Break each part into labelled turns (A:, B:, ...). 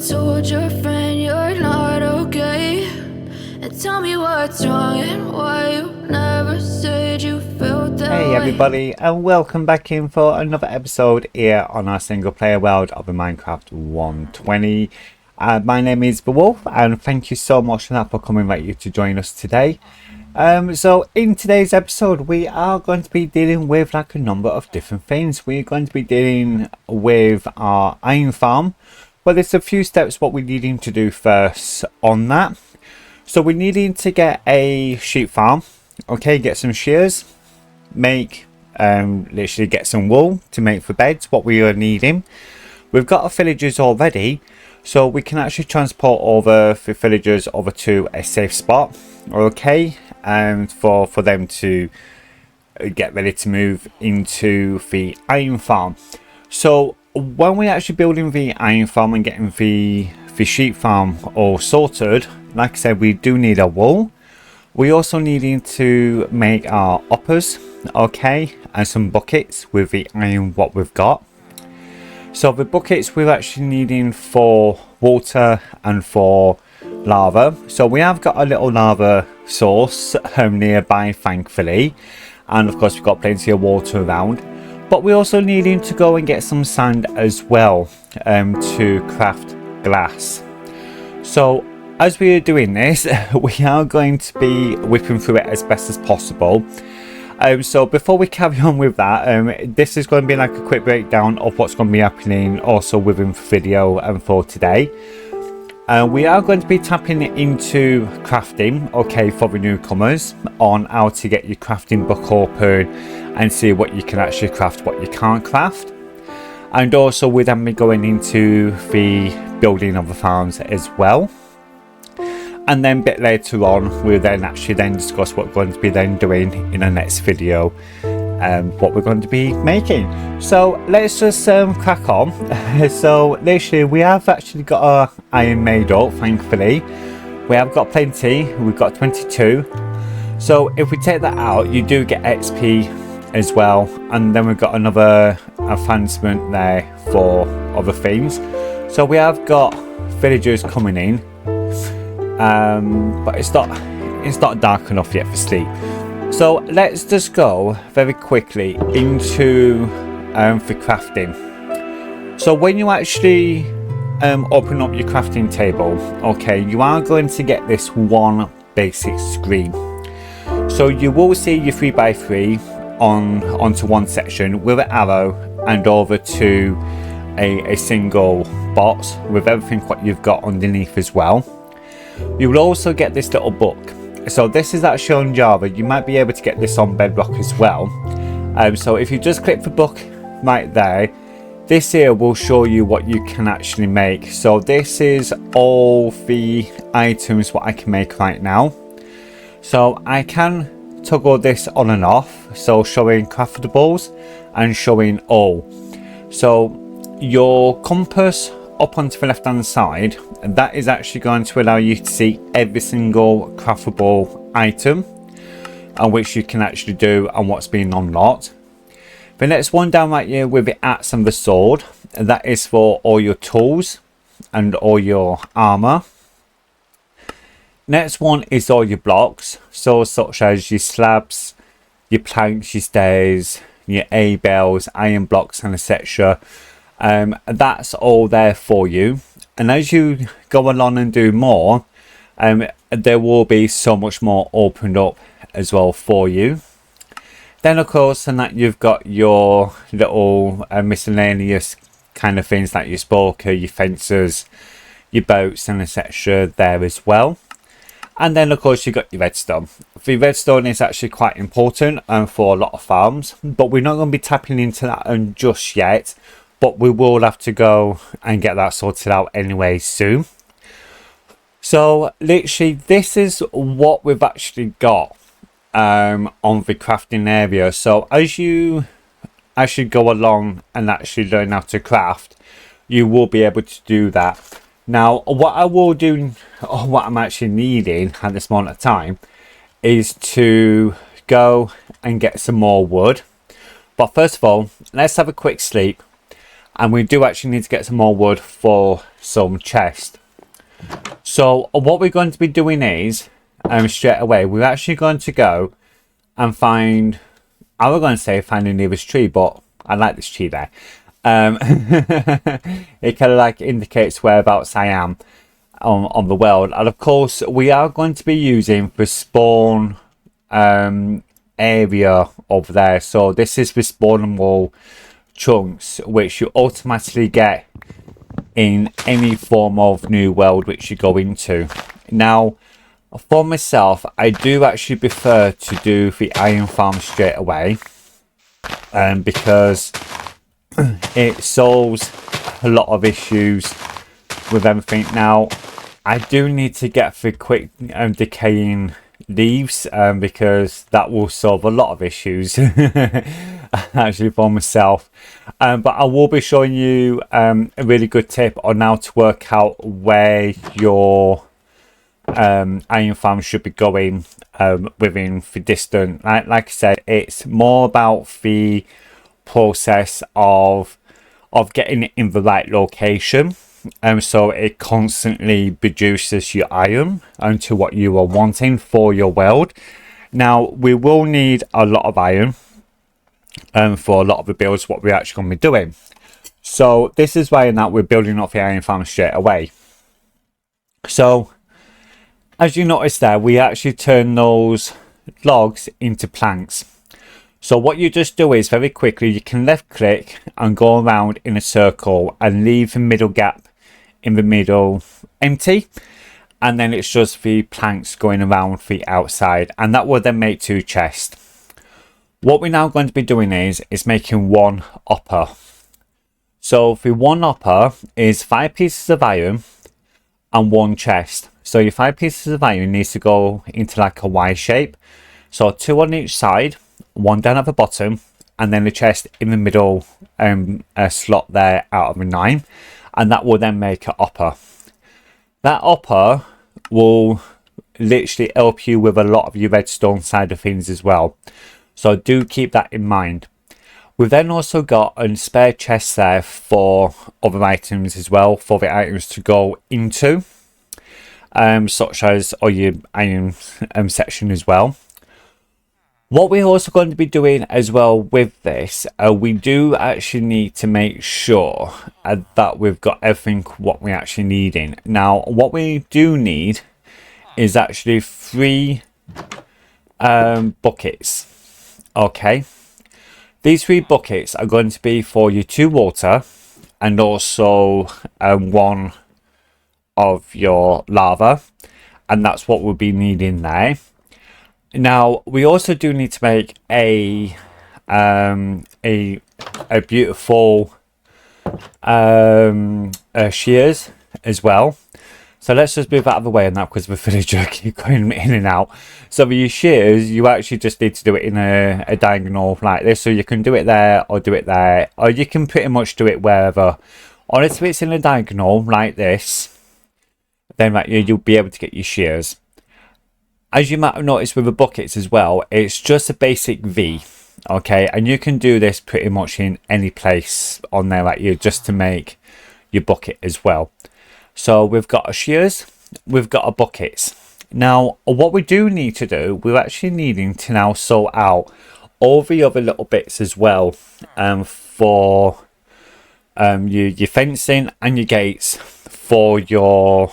A: told your friend you're not okay? And tell me what's wrong and why you never said you felt that way.
B: Hey everybody, and welcome back in for another episode here on our single player world of the Minecraft 120. My name is The Wolf, and thank you so much for coming right here to join us today. So in today's episode we are going to be dealing with like a number of different things. We're going to be dealing with our iron farm, but there's a few steps what we're needing to do first on that. So we're needing to get a sheep farm, okay, get some shears, make literally get some wool to make for beds, what we are needing. We've got our villagers already, so we can actually transport over the villagers over to a safe spot, okay, and for them to get ready to move into the iron farm. So when we're actually building the iron farm and getting the sheep farm all sorted, like I said, we do need a wool. We also needing to make our uppers, okay, and some buckets with the iron what we've got. So the buckets we're actually needing for water and for lava. So we have got a little lava source nearby, thankfully, and of course we've got plenty of water around. But we're also needing to go and get some sand as well to craft glass. So as we are doing this, we are going to be whipping through it as best as possible. So before we carry on with that, this is going to be like a quick breakdown of what's going to be happening also within the video and for today. We are going to be tapping into crafting, okay, for the newcomers, on how to get your crafting book open and see what you can actually craft, what you can't craft. And also with them going into the building of the farms as well. And then a bit later on we'll then actually then discuss what we're going to be then doing in the next video, what we're going to be making. So let's just crack on. So literally we have actually got our iron made up, thankfully. We have got plenty, we've got 22. So if we take that out, you do get XP as well, and then we've got another advancement there for other things. So we have got villagers coming in, but it's not dark enough yet for sleep. So let's just go very quickly into the crafting. So when you actually open up your crafting table, okay, you are going to get this one basic screen. So you will see your 3x3 onto one section with an arrow and over to a single box with everything what you've got underneath as well. You will also get this little book. So this is actually on Java. You might be able to get this on Bedrock as well. So if you just click the book right there, this here will show you what you can actually make. So this is all the items what I can make right now. So I can toggle this on and off, so showing craftables and showing all. So your compass up onto the left hand side, that is actually going to allow you to see every single craftable item and which you can actually do and what's being unlocked. The next one down right here with the axe and the sword, that is for all your tools and all your armor. Next one is all your blocks, so such as your slabs, your planks, your stairs, your A-bells, iron blocks and etc. That's all there for you. And as you go along and do more, there will be so much more opened up as well for you. Then of course, and that you've got your little miscellaneous kind of things like your spoker, your fences, your boats and etc. there as well. And then of course you got your redstone. The redstone is actually quite important for a lot of farms, but we're not going to be tapping into that just yet, but we will have to go and get that sorted out anyway soon. So literally this is what we've actually got on the crafting area. So as you actually go along and actually learn how to craft, you will be able to do that. Now what I will do, or what I'm actually needing at this moment of time, is to go and get some more wood. But first of all, let's have a quick sleep and we do actually need to get some more wood for some chest. So what we're going to be doing is straight away we're actually going to go and find, I was going to say find the nearest tree, but I like this tree there. It kind of like indicates whereabouts I am on the world. And of course we are going to be using the spawn area over there. So this is the spawn wall chunks which you automatically get in any form of new world which you go into. Now for myself, I do actually prefer to do the iron farm straight away, because it solves a lot of issues with everything. Now I do need to get the quick decaying leaves, because that will solve a lot of issues actually for myself. But I will be showing you a really good tip on how to work out where your iron farm should be going within the distance. Like I said, it's more about the process of getting it in the right location, so it constantly produces your iron to what you are wanting for your world. Now we will need a lot of iron for a lot of the builds what we're actually going to be doing. So this is why now we're building up the iron farm straight away. So as you notice there, we actually turn those logs into planks. So what you just do is very quickly you can left click and go around in a circle and leave the middle gap in the middle empty, and then it's just the planks going around the outside, and that will then make 2 chests. What we're now going to be doing is making 1 upper. So the 1 upper is 5 pieces of iron and 1 chest. So your 5 pieces of iron needs to go into like a Y shape, so 2 on each side, 1 down at the bottom, and then the chest in the middle slot there out of a 9, and that will then make an upper. That upper will literally help you with a lot of your redstone side of things as well, so do keep that in mind. We've then also got a spare chest there for other items as well, for the items to go into, such as all your iron section as well. What we're also going to be doing as well with this, we do actually need to make sure that we've got everything what we actually need in. Now what we do need is actually 3 buckets. Okay, these 3 buckets are going to be for your 2 water and also 1 of your lava, and that's what we'll be needing there. Now we also do need to make a beautiful shears as well. So let's just move out of the way on that because the villager keep going in and out. So for your shears, you actually just need to do it in a diagonal like this. So you can do it there or do it there, or you can pretty much do it wherever. Or if it's in a diagonal like this, then right, you'll be able to get your shears. As you might have noticed with the buckets as well, it's just a basic V, okay, and you can do this pretty much in any place on there like you, just to make your bucket as well. So we've got a shears, we've got a buckets. Now what we do need to do, we're actually needing to now sort out all the other little bits as well, for your fencing and your gates for your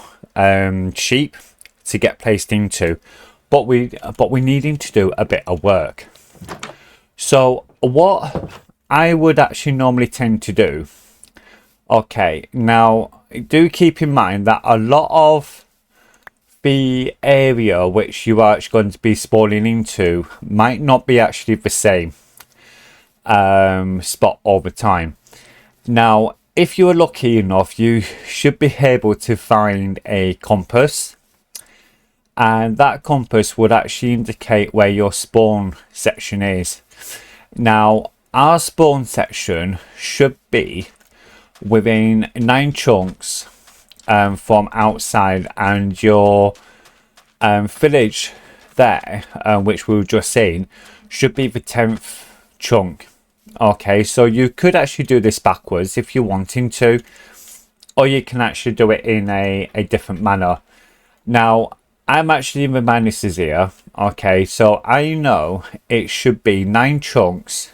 B: sheep to get placed into. But we're needing to do a bit of work. So what I would actually normally tend to do, okay, now do keep in mind that a lot of the area which you are actually going to be spawning into might not be actually the same spot all the time. Now if you are lucky enough, you should be able to find a compass, and that compass would actually indicate where your spawn section is. Now our spawn section should be within 9 chunks from outside, and your village there, which we were just saying, should be the 10th chunk. Okay, so you could actually do this backwards if you're wanting to, or you can actually do it in a different manner. Now, I'm actually in the minuses here. Okay, so I know it should be 9 chunks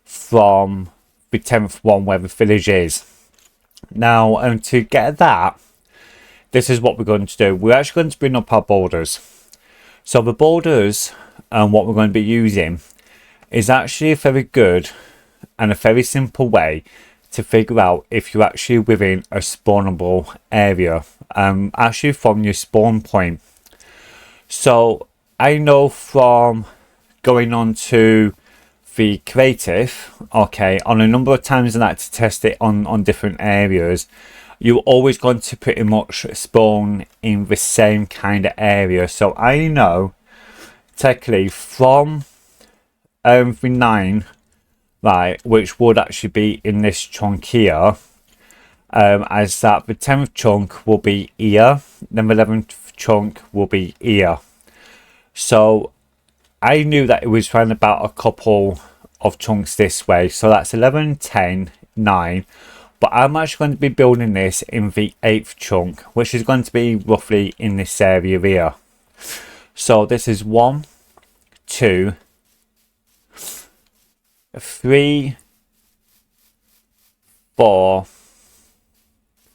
B: from the 10th one where the village is. Now, and to get that, this is what we're going to do. We're actually going to bring up our borders. So the borders and what we're going to be using is actually a very good and a very simple way to figure out if you're actually within a spawnable area, actually from your spawn point. So I know from going on to the creative, okay, on a number of times and that to test it on different areas, you're always going to pretty much spawn in the same kind of area. So I know technically from the 9, right, which would actually be in this chunk here, as that the 10th chunk will be here, then the 11th chunk will be here. So I knew that it was around about a couple of chunks this way. So that's 11, 10, 9. But I'm actually going to be building this in the 8th chunk, which is going to be roughly in this area here. So this is 1, 2, 3, 4,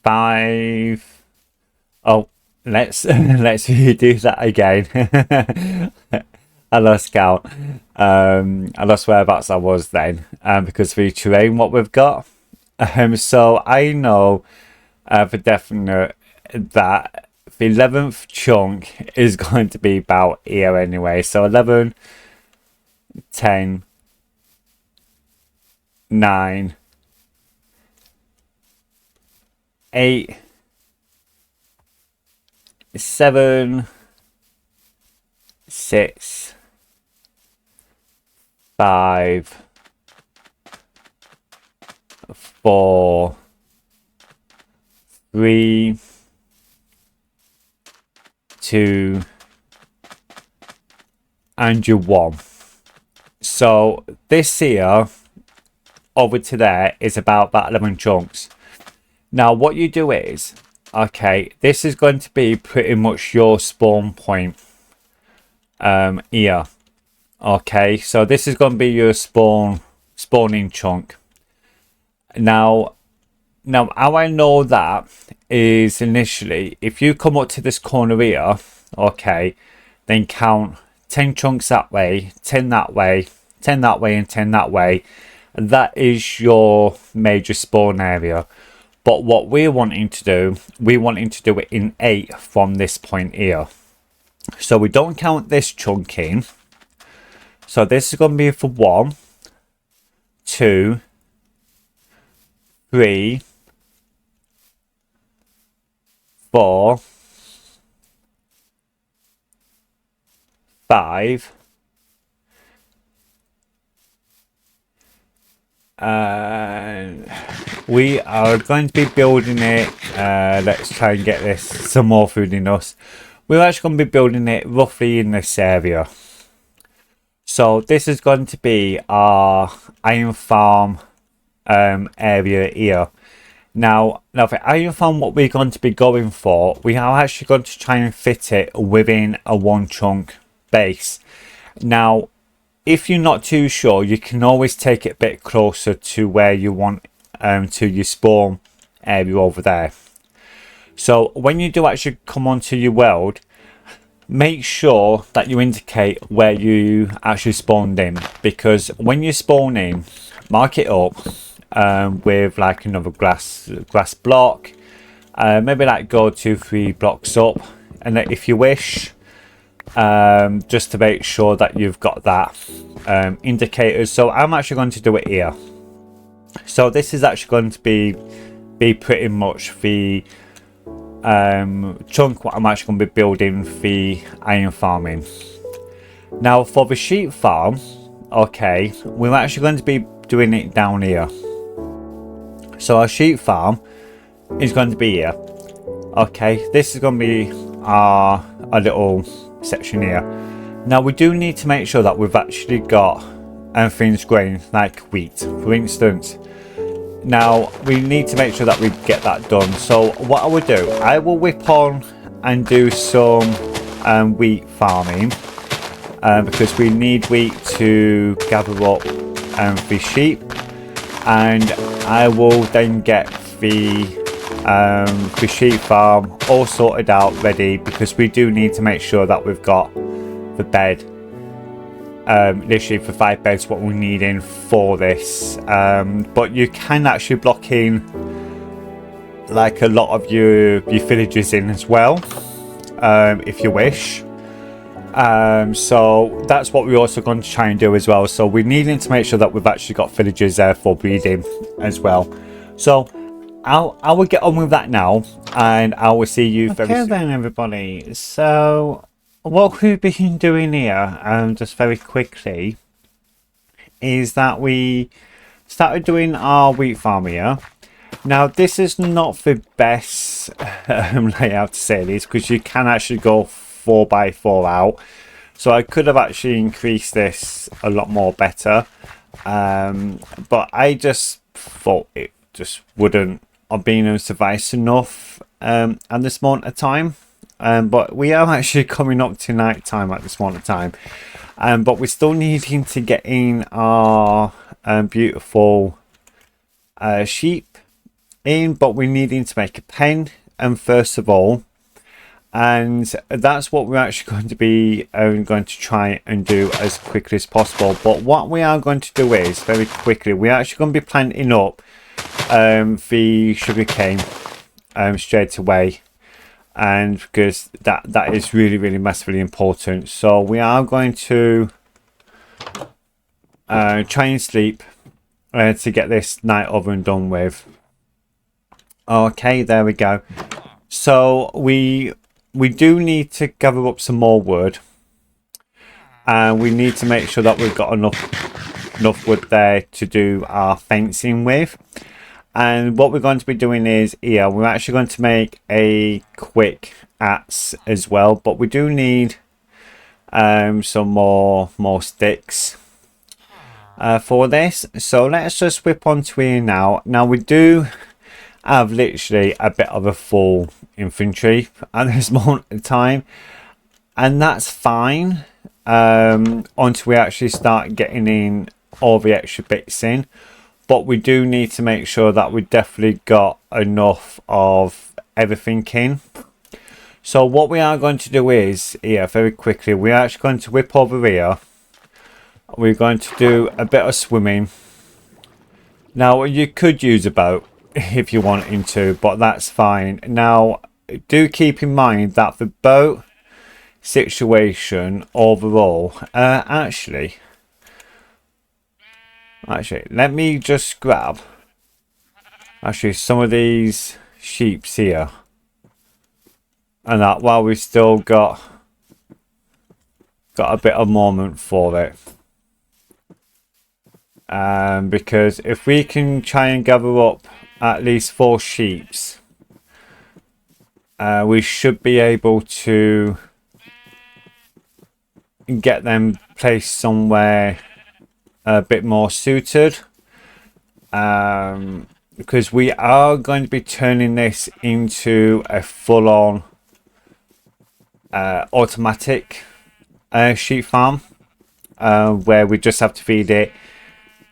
B: 5. Oh, let's redo that again. I lost count. I lost whereabouts I was then, because of the terrain what we've got. So I know for definite that the 11th chunk is going to be about here anyway. So 11, 10, 9, 8, 7, 6, 5, 4, 3, 2, and your 1. So this here over to there is about that 11 chunks. Now what you do is, okay, this is going to be pretty much your spawn point here. Okay, so this is going to be your spawning chunk. Now how I know that is initially if you come up to this corner here, okay, then count 10 chunks that way, 10 that way, 10 that way, and 10 that way. And that is your major spawn area. But what we're wanting to do, it in 8 from this point here. So we don't count this chunk in. So this is going to be for 1, 2, 3, 4, 5, and we are going to be building it. Let's try and get this some more food in us. We're actually going to be building it roughly in this area. So this is going to be our iron farm area here. Now for iron farm, what we're going to be going for, we are actually going to try and fit it within a 1 chunk base. Now if you're not too sure, you can always take it a bit closer to where you want to your spawn area over there. So when you do actually come onto your world, make sure that you indicate where you actually spawned in, because when you spawn in, mark it up with like another grass block, maybe like go 2-3 blocks up, and if you wish, just to make sure that you've got that indicators. So I'm actually going to do it here. So this is actually going to be pretty much the chunk what I'm actually going to be building the iron farming. Now for the sheep farm, okay, we're actually going to be doing it down here. So our sheep farm is going to be here. Okay, this is going to be our little section here. Now we do need to make sure that we've actually got things growing, like wheat, for instance. Now, we need to make sure that we get that done. So what I would do, I will whip on and do some wheat farming, because we need wheat to gather up the sheep, and I will then get the sheep farm all sorted out, ready, because we do need to make sure that we've got the bed, literally for 5 beds, what we need in for this. But you can actually block in like a lot of your villages in as well, if you wish. So that's what we're also going to try and do as well. So we're needing to make sure that we've actually got villagers there for breeding as well. So I will get on with that now, and I will see you very soon. Okay then, everybody. So what we've been doing here, just very quickly, is that we started doing our wheat farm here. Now, this is not the best layout to say this, because you can actually go 4x4 out. So I could have actually increased this a lot more better, but I just thought it just wouldn't have been suffice enough at this moment of time. But we are actually coming up to night time at this moment of time, but we're still needing to get in our beautiful sheep in, but we're needing to make a pen, and first of all, and that's what we're actually going to be going to try and do as quickly as possible. But what we are going to do is, very quickly, we're actually going to be planting up the sugarcane straight away, and because that is really massively important. So we are going to try and sleep to get this night oven done with. Okay, there we go. So we do need to gather up some more wood, and we need to make sure that we've got enough wood there to do our fencing with. And what we're going to be doing is here, we're actually going to make a quick axe as well, but we do need some more sticks for this. So let's just whip onto here now. Now we do have literally a bit of a full infantry at this moment in time, and that's fine until we actually start getting in all the extra bits in. But we do need to make sure that we definitely got enough of everything in. So what we are going to do is, here, very quickly, we're actually going to whip over here. We're going to do a bit of swimming. Now, you could use a boat if you wanted to, but that's fine. Now, do keep in mind that the boat situation overall, actually, let me just grab some of these sheeps here, and that while we've still got a bit of moment for it, because if we can try and gather up at least 4 sheeps, we should be able to get them placed somewhere a bit more suited, because we are going to be turning this into a full-on automatic sheep farm, where we just have to feed it,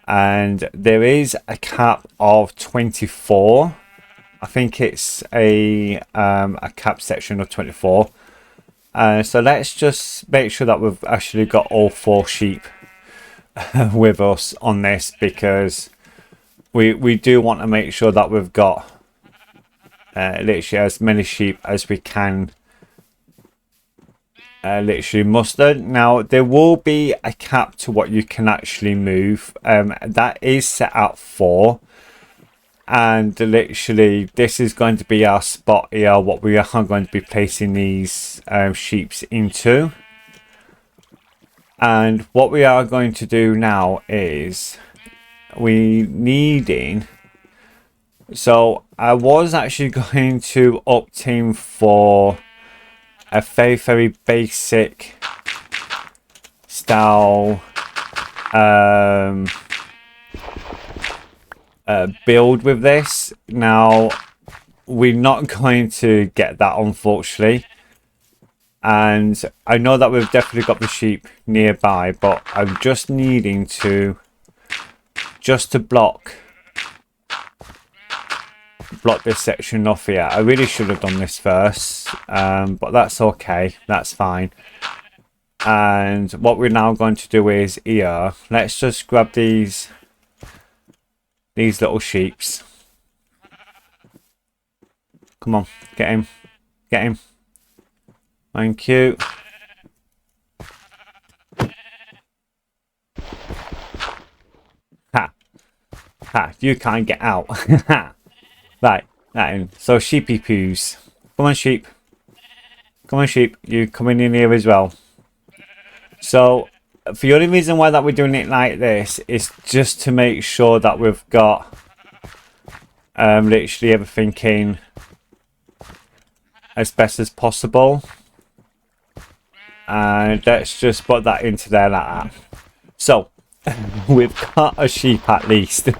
B: and there is a cap of 24. I think it's a cap section of 24. So let's just make sure that we've actually got all 4 sheep with us on this, because we do want to make sure that we've got literally as many sheep as we can literally muster. Now, there will be a cap to what you can actually move, that is set at 4, and literally this is going to be our spot here, what we are going to be placing these sheeps into. And what we are going to do now is so I was actually going to opt in for a very basic style build with this. Now, we're not going to get that, unfortunately. And I know that we've definitely got the sheep nearby, but I'm just needing to block this section off here. I really should have done this first, but that's okay, that's fine. And what we're now going to do is here, let's just grab these little sheeps. Come on, get him, get him. Thank you. Ha, ha, you can't get out. Right, that in. So sheepy poos. Come on, sheep. Come on, sheep. You coming in here as well. So, for the only reason why that we're doing it like this is just to make sure that we've got literally everything in as best as possible. And let's just put that into there like that. So, we've got a sheep at least.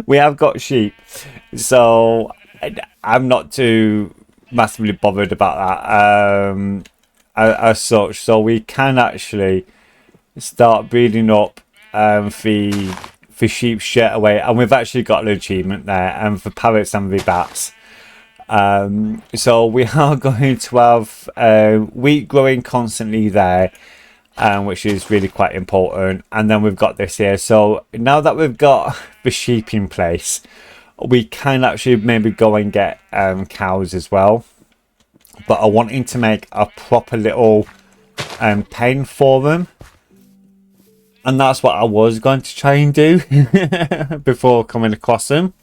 B: we have got sheep, so I'm not too massively bothered about that as such. So we can actually start breeding up for sheep straight away, and we've actually got an achievement there, and for parrots and the bats. So we are going to have wheat growing constantly there, which is really quite important. And then we've got this here. So now that we've got the sheep in place, we can actually maybe go and get cows as well. But I wanted to make a proper little pen for them. And that's what I was going to try and do before coming across them.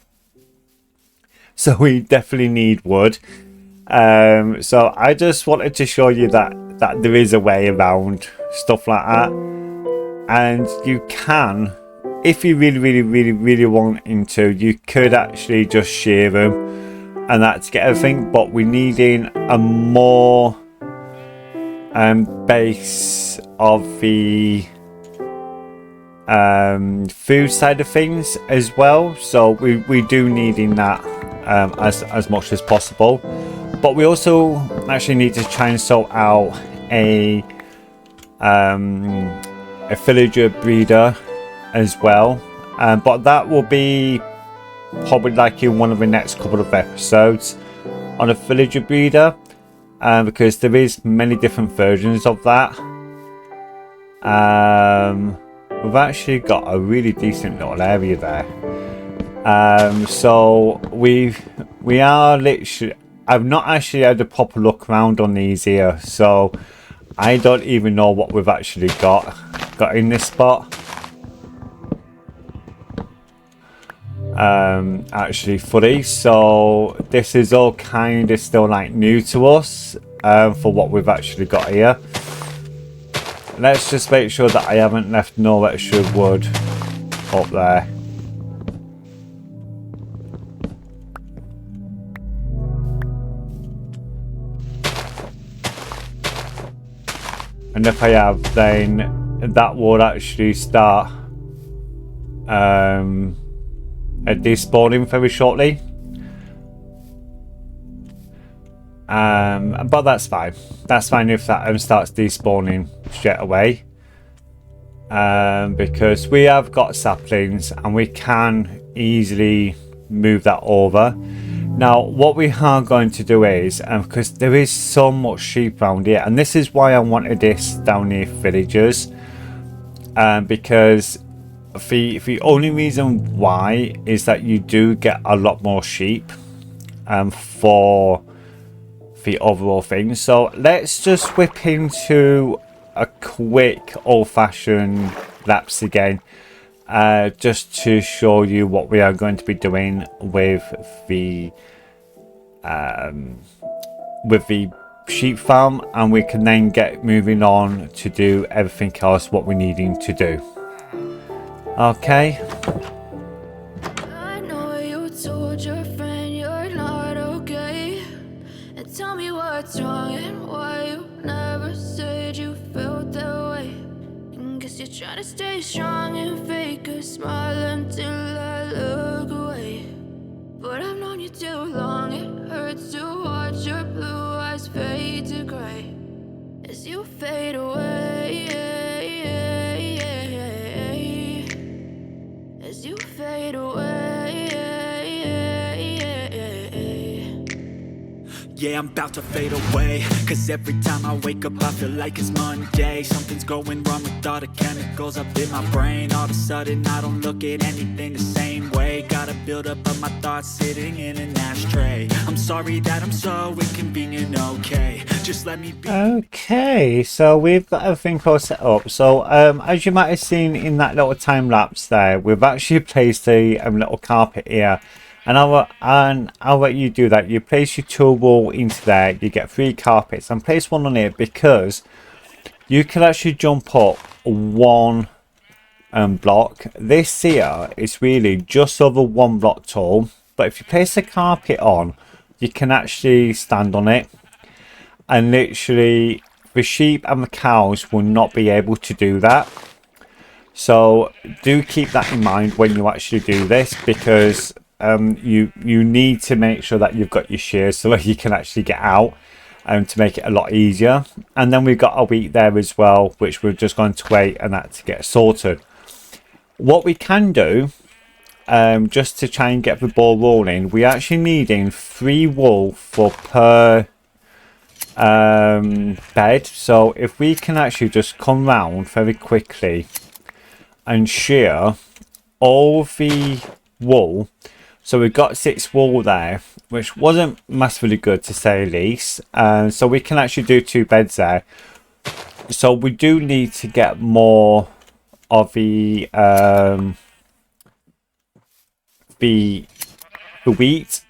B: So we definitely need wood. So I just wanted to show you that there is a way around stuff like that. And you can, if you really want into, you could actually just shear them and that to get everything. But we're needing a more base of the food side of things as well. So we do needing that as much as possible. But we also actually need to try and sort out a villager breeder as well. But that will be probably like in one of the next couple of episodes on a villager breeder, because there is many different versions of that. We've actually got a really decent little area there. So we are literally, I've not actually had a proper look around on these here, so I don't even know what we've actually got in this spot. Actually fully, so this is all kind of still like new to us for what we've actually got here. Let's just make sure that I haven't left no extra wood up there. And if I have, then that would actually start despawning very shortly. But that's fine. That's fine if that starts despawning straight away. Because we have got saplings and we can easily move that over. Now, what we are going to do is, because there is so much sheep around here, and this is why I wanted this down near villagers, because the only reason why is that you do get a lot more sheep for the overall thing. So let's just whip into a quick old-fashioned laps again, just to show you what we are going to be doing with the sheep farm, and we can then get moving on to do everything else what we're needing to do. Okay.
A: I know you told your friend you're not okay, and tell me what's wrong and why you never never said you felt that way. And guess you're trying to stay strong and fake a smile until I look away. But I've known you too long, it hurts to watch your blue eyes fade to gray as you fade away, as you fade away.
C: Yeah, I'm about to fade away, cause every time I wake up I feel like it's Monday. Something's going wrong with all the chemicals up in my brain. All of a sudden I don't look at anything the same way. Got a buildup of my thoughts sitting in an ashtray. I'm sorry that I'm so inconvenient, okay? Just let me be.
B: Okay, so we've got everything all set up. So as you might have seen in that little time lapse there, we've actually placed a little carpet here. And I'll let you do that. You place your tool wall into there, you get 3 carpets, and place one on it because you can actually jump up 1 block. This here is really just over 1 block tall, but if you place a carpet on, you can actually stand on it, and literally the sheep and the cows will not be able to do that. So do keep that in mind when you actually do this, because you need to make sure that you've got your shears so that you can actually get out, to make it a lot easier. And then we've got a wheat there as well, which we're just going to wait and that to get sorted. What we can do, just to try and get the ball rolling, we're actually needing 3 wool for per bed. So if we can actually just come round very quickly and shear all the wool. So we've got 6 wool there, which wasn't massively good to say the least. So we can actually do 2 beds there. So we do need to get more of the wheat,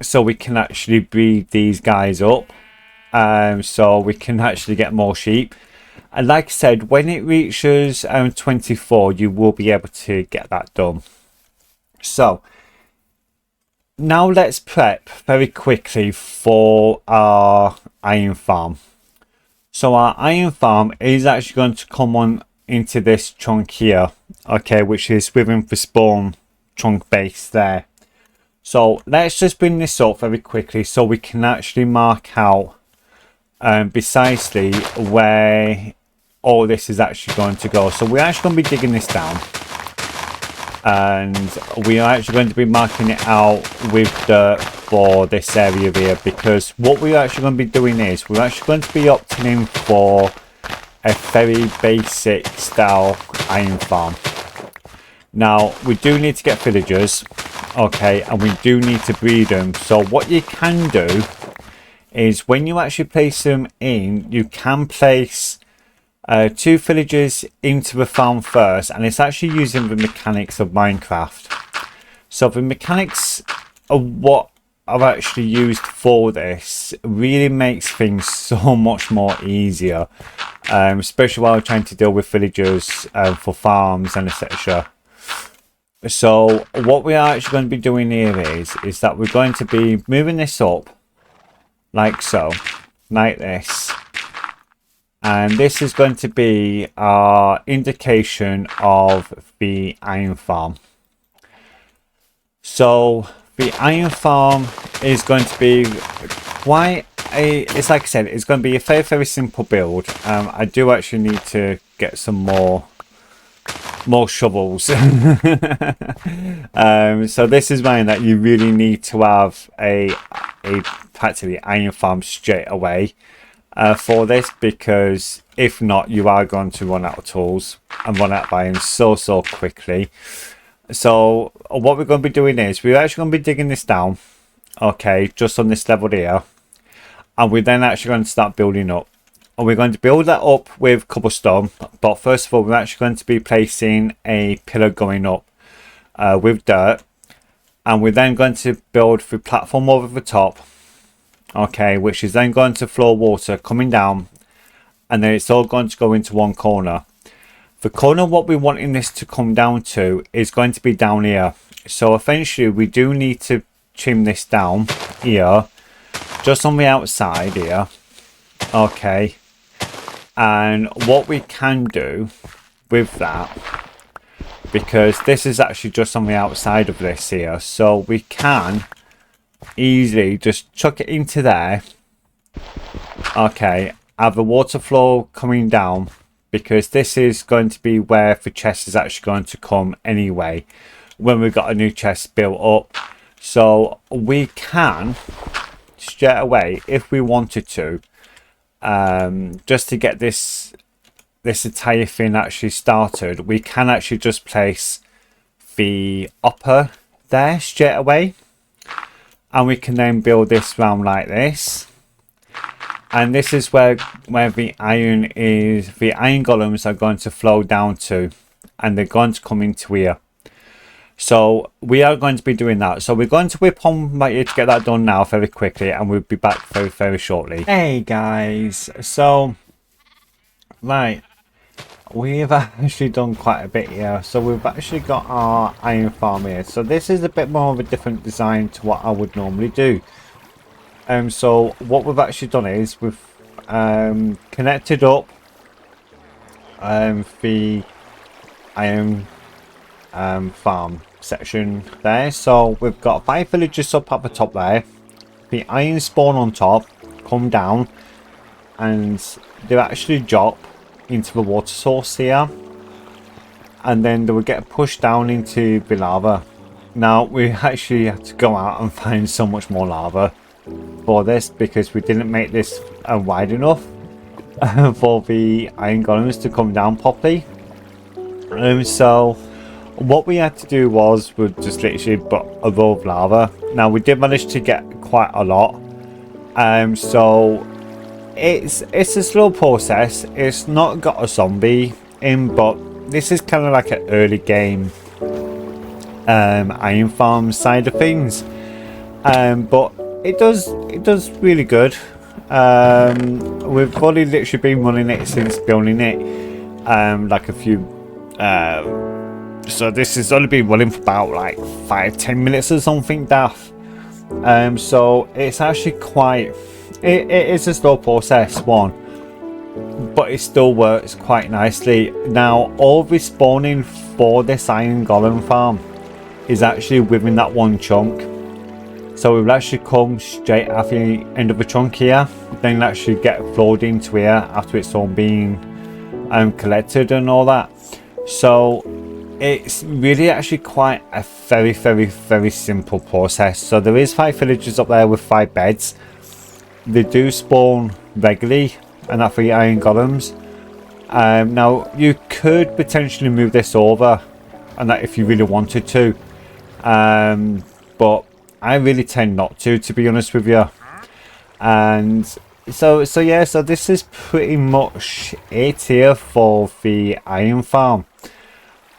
B: so we can actually breed these guys up. So we can actually get more sheep. And like I said, when it reaches 24, you will be able to get that done. So now let's prep very quickly for our iron farm. So our iron farm is actually going to come on into this chunk here, okay, which is within the spawn chunk base there. So let's just bring this up very quickly so we can actually mark out precisely where all this is actually going to go. So we're actually going to be digging this down, and we are actually going to be marking it out with dirt for this area here, because what we're actually going to be doing is we're actually going to be opting in for a very basic style iron farm. Now we do need to get villagers, okay, and we do need to breed them. So what you can do is when you actually place them in, you can place 2 villagers into the farm first, and it's actually using the mechanics of Minecraft. So the mechanics of what I've actually used for this really makes things so much more easier, especially while trying to deal with villagers for farms and etc. So what we are actually going to be doing here is that we're going to be moving this up like so, like this. And this is going to be our indication of the iron farm. So the iron farm is going to be quite it's like I said, it's going to be a very simple build. I do actually need to get some more shovels. So this is mine that you really need to have a practically iron farm straight away. For this, because if not, you are going to run out of tools and run out of iron so quickly. So what we're going to be doing is we're actually going to be digging this down, okay, just on this level here, and we're then actually going to start building up. And we're going to build that up with cobblestone, but first of all we're actually going to be placing a pillar going up with dirt, and we're then going to build the platform over the top, okay, which is then going to flow water coming down, and then it's all going to go into one corner. The corner what we're wanting this to come down to is going to be down here. So eventually we do need to trim this down here, just on the outside here, okay, And what we can do with that, because this is actually just on the outside of this here, so we can easily just chuck it into there. Okay, have the water flow coming down, because this is going to be where the chest is actually going to come anyway when we've got a new chest built up. So we can straight away, if we wanted to, just to get this entire thing actually started, we can actually just place the upper there straight away, and we can then build this round like this. And this is where the iron golems are going to flow down to, and they're going to come into here. So we are going to be doing that. So we're going to whip on right here to get that done now very quickly, and we'll be back very, very shortly. Hey guys, so right, we've actually done quite a bit here. So we've actually got our iron farm here. So this is a bit more of a different design to what I would normally do. So what we've actually done is we've connected up the iron farm section there. So we've got 5 villagers up at the top there. The iron spawn on top, come down, and they actually drop into the water source here, and then they will get pushed down into the lava. Now we actually had to go out and find so much more lava for this, because we didn't make this wide enough for the iron golems to come down properly. So what we had to do was we just literally put a row of lava. Now we did manage to get quite a lot. So it's a slow process. It's not got a zombie in, but this is kind of like an early game iron farm side of things. But it does really good. We've only literally been running it since building it like a few so this has only been running for about like 5-10 minutes or something daft. So it's actually quite it is a slow process one, but it still works quite nicely. Now all the spawning for this iron golem farm is actually within that one chunk. So we'll actually come straight at the end of the chunk here, then actually get flowed into here after it's all been collected and all that. So it's really actually quite a very, very, very simple process. So there is 5 villagers up there with 5 beds. They do spawn regularly, and that's for the iron golems. Now you could potentially move this over, and that if you really wanted to, but I really tend not to be honest with you. And so yeah, so this is pretty much it here for the iron farm.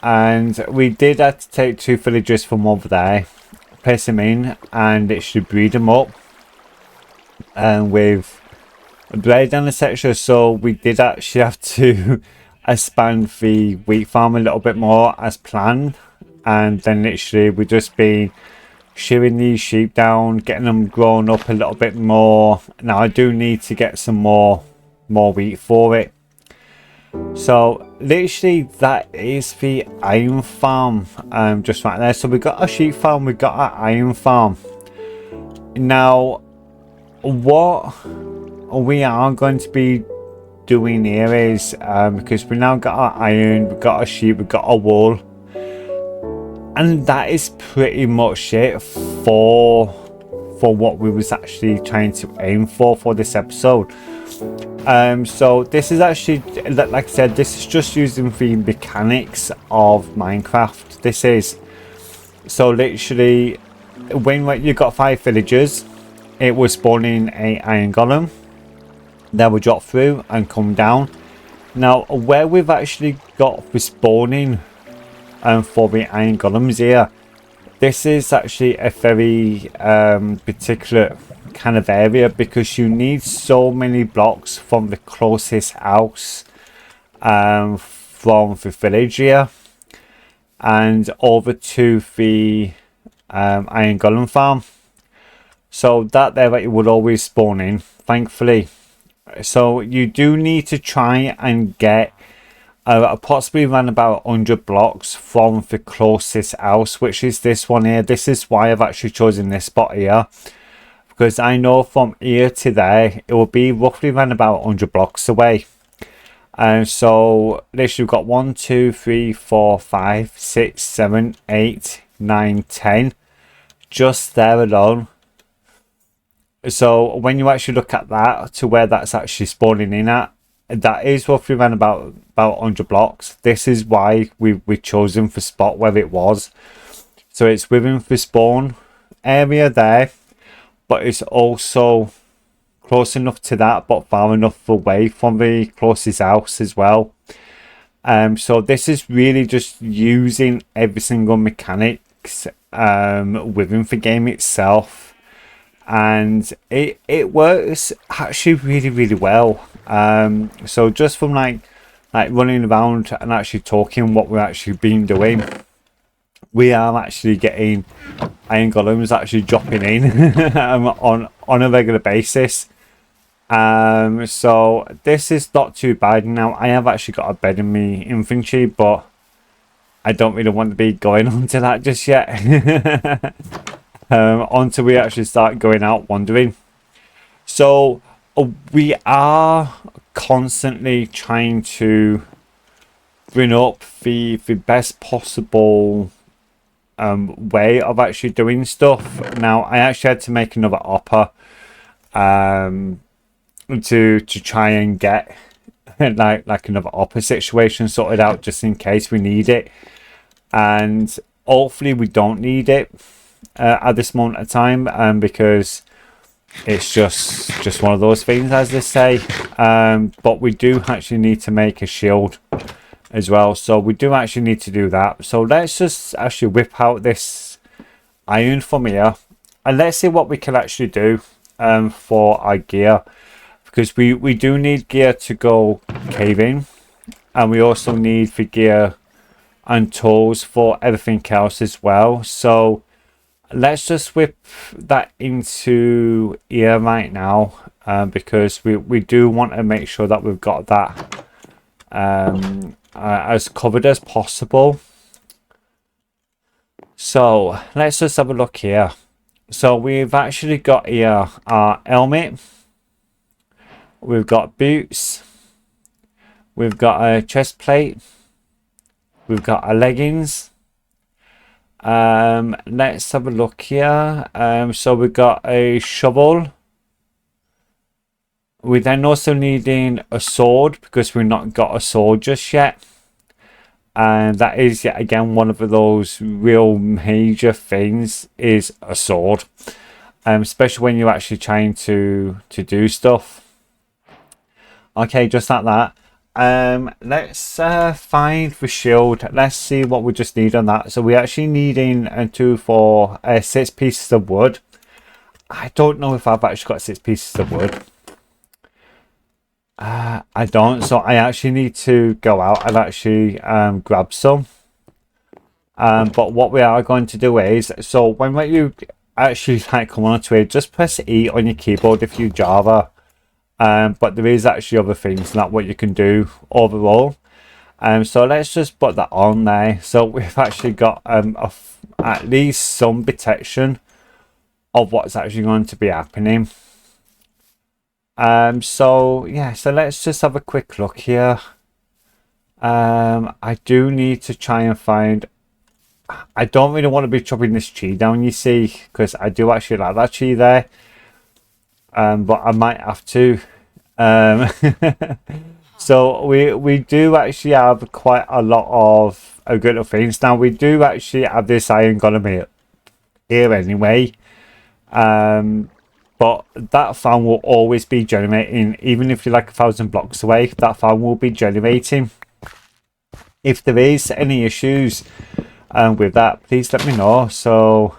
B: And we did have to take 2 villagers from over there, place them in, and it should breed them up and with bread and etc. So we did actually have to expand the wheat farm a little bit more as planned, and then literally we've just been shearing these sheep down, getting them grown up a little bit more. Now I do need to get some more wheat for it. So literally that is the iron farm just right there. So we got a sheep farm, we got our iron farm. Now what we are going to be doing here is because we now got our iron, we've got our sheep, we've got our wool, and that is pretty much it for what we was actually trying to aim for this episode. So this is actually, like I said, this is just using the mechanics of Minecraft. This is so literally when you got 5 villagers, it was spawning a iron golem that would drop through and come down. Now where we've actually got the spawning for the iron golems here, this is actually a very particular kind of area, because you need so many blocks from the closest house from the village here and over to the iron golem farm. So that there, that you would always spawn in. Thankfully So you do need to try and get approximately around about 100 blocks from the closest house, which is this one here. This is why I've actually chosen this spot here, because I know from here to there it will be roughly around about 100 blocks away. And so this, you've got 1 2 3 4 5 6 7 8 9 10 just there alone. So when you actually look at that to where that's actually spawning in at, that is roughly around about 100 blocks. This is why we chosen for spot where it was. So it's within the spawn area there, but it's also close enough to that but far enough away from the closest house as well. So this is really just using every single mechanics within the game itself, and it works actually really well. So just from like running around and actually talking what we're actually been doing, we are actually getting iron golems actually dropping in on a regular basis. So this is not too bad. Now I have actually got a bed in me infantry, but I don't really want to be going on to that just yet. Until we actually start going out wandering. So we are constantly trying to bring up the best possible way of actually doing stuff. Now I actually had to make another opera to try and get like another opera situation sorted out just in case we need it, and hopefully we don't need it at this moment of time, because it's just one of those things, as they say. But we do actually need to make a shield as well, so we do actually need to do that. So let's just actually whip out this iron from here and let's see what we can actually do for our gear, because we do need gear to go caving, and we also need the gear and tools for everything else as well. So let's just whip that into here right now, because we do want to make sure that we've got that as covered as possible. So let's just have a look here. So we've actually got here our helmet, we've got boots, we've got a chest plate, we've got our leggings. Let's have a look here. So we've got a shovel. We then also needing a sword, because we've not got a sword just yet, and that is yet again one of those real major things, is a sword, especially when you're actually trying to do stuff. Okay, just like that. Let's find the shield. Let's see what we just need on that. So we're actually needing 2 4 6 pieces of wood. I don't know if I've actually got 6 pieces of wood. I don't, so I actually need to go out and actually grab some. But what we are going to do is, so when you actually come onto it, just press E on your keyboard if you Java. But there is actually other things that what you can do overall. So let's just put that on there. So we've actually got at least some protection of what's actually going to be happening. So yeah, so let's just have a quick look here. I do need to try and find, I don't really want to be chopping this tree down, you see, because I do actually like that tree there. But I might have to. So we do actually have quite a lot of good things. Now we do actually have this iron golem here anyway. But that farm will always be generating, even if you're like 1,000 blocks away, that farm will be generating. If there is any issues with that, please let me know, so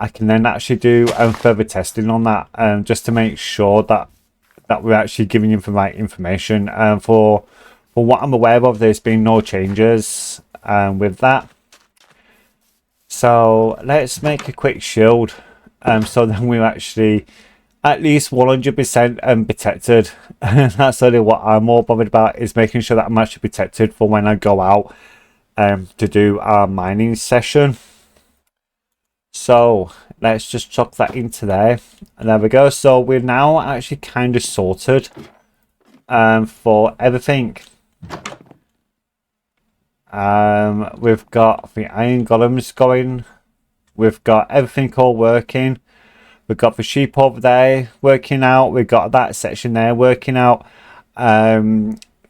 B: I can then actually do further testing on that, just to make sure that we're actually giving you the right information. For what I'm aware of, there's been no changes with that. So let's make a quick shield, so then we're actually at least 100% protected. That's really what I'm more bothered about, is making sure that I'm actually protected for when I go out to do our mining session. So let's just chuck that into there, and there we go. So we're now actually kind of sorted for everything. We've got the iron golems going, we've got everything all working. We've got the sheep over there working out. We've got that section there working out.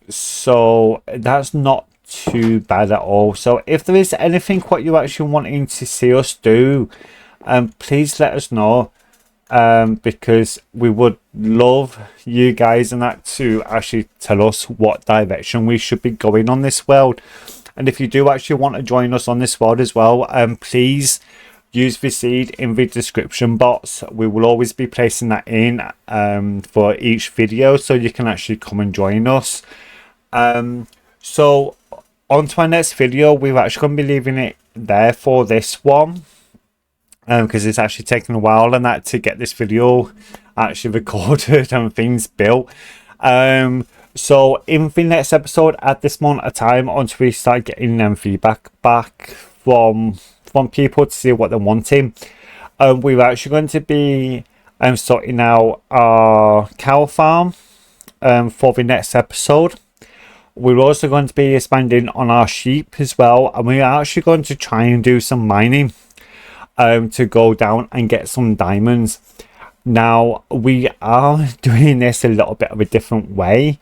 B: So that's not too bad at all. So if there is anything what you're actually wanting to see us do, please let us know. Because we would love you guys and that to actually tell us what direction we should be going on this world. And if you do actually want to join us on this world as well, please use the seed in the description box. We will always be placing that in for each video, so you can actually come and join us. So on to our next video. We're actually going to be leaving it there for this one, because it's actually taken a while and that to get this video actually recorded and things built. So in the next episode, at this moment of time, until we start getting feedback back from people to see what they're wanting, we're actually going to be sorting out our cow farm for the next episode. We're also going to be expanding on our sheep as well, and we're actually going to try and do some mining to go down and get some diamonds. Now we are doing this a little bit of a different way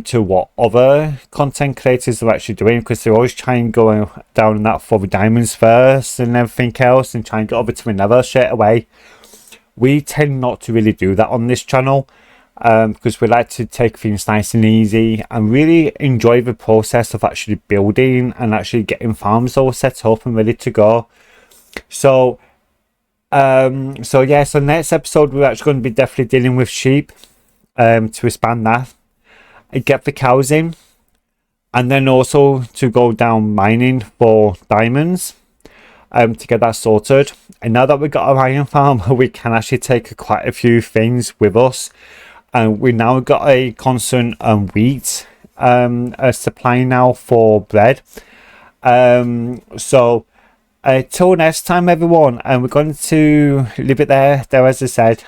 B: to what other content creators are actually doing, because they're always trying to go down that for the diamonds first and everything else and try and get over to another straight away. We tend not to really do that on this channel, because we like to take things nice and easy and really enjoy the process of actually building and actually getting farms all set up and ready to go. So yeah, so next episode we're actually going to be definitely dealing with sheep to expand that and get the cows in, and then also to go down mining for diamonds to get that sorted. And now that we've got our iron farm, we can actually take quite a few things with us, and we now got a constant wheat supply now for bread. So till next time, everyone, and we're going to leave it there as I said.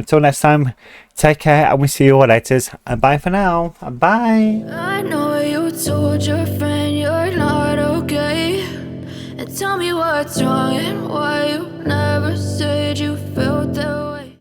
B: Till next time, take care, and we'll see you all later, and bye for now. Bye.
A: I know you told your friend you're not okay, and tell me what's wrong and why you